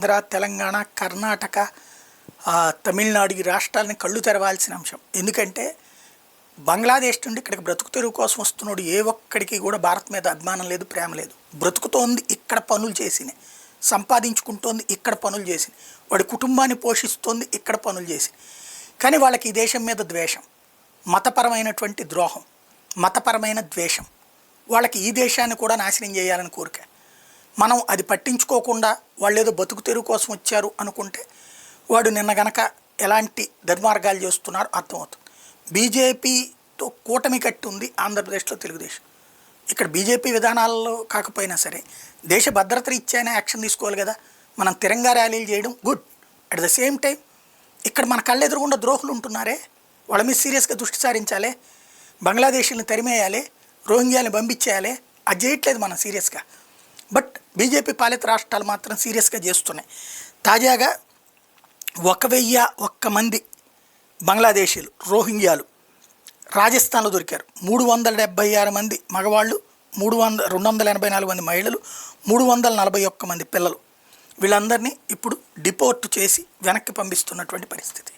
ఆంధ్ర, తెలంగాణ, కర్ణాటక, తమిళనాడు ఈ రాష్ట్రాలని కళ్ళు తెరవాల్సిన అంశం. ఎందుకంటే బంగ్లాదేశ్ నుండి ఇక్కడికి బ్రతుకు తెరువు కోసం వస్తున్నాడు ఏ ఒక్కడికి కూడా భారత్ మీద అభిమానం లేదు, ప్రేమ లేదు. బ్రతుకుతోంది ఇక్కడ పనులు చేసినాయి, సంపాదించుకుంటోంది ఇక్కడ పనులు చేసింది, వాడి కుటుంబాన్ని పోషిస్తోంది ఇక్కడ పనులు చేసి. కానీ వాళ్ళకి ఈ దేశం మీద ద్వేషం, మతపరమైనటువంటి ద్రోహం, మతపరమైన ద్వేషం. వాళ్ళకి ఈ దేశాన్ని కూడా నాశనం చేయాలని కోరిక. మనం అది పట్టించుకోకుండా వాళ్ళు ఏదో బతుకు తెరువు కోసం వచ్చారు అనుకుంటే వాడు నిన్న గనక ఎలాంటి దుర్మార్గాలు చేస్తున్నారో అర్థమవుతుంది. బీజేపీతో కూటమి కట్టి ఉంది ఆంధ్రప్రదేశ్లో తెలుగుదేశం. ఇక్కడ బీజేపీ విధానాల్లో కాకపోయినా సరే దేశ భద్రత రీత్యానే యాక్షన్ తీసుకోవాలి కదా. మనం తిరంగా ర్యాలీలు చేయడం good, at the same time ఇక్కడ మన కళ్ళెదురుగుండా ద్రోహులు ఉంటున్నారే, వాళ్ళ మీద సీరియస్గా దృష్టి సారించాలి, బంగ్లాదేశీని తరిమేయాలి, రోహింగ్యాని పంపించేయాలి. అది చేయట్లేదు మనం సీరియస్గా. బట్ బీజేపీ పాలిత రాష్ట్రాలు మాత్రం సీరియస్గా చేస్తున్నాయి. తాజాగా 1,001 మంది బంగ్లాదేశీలు రోహింగ్యాలు రాజస్థాన్లో దొరికారు. 376 మంది మగవాళ్ళు, 284 మంది మహిళలు, 341 మంది పిల్లలు. వీళ్ళందరినీ ఇప్పుడు డిపోర్ట్ చేసి వెనక్కి పంపిస్తున్నటువంటి పరిస్థితి.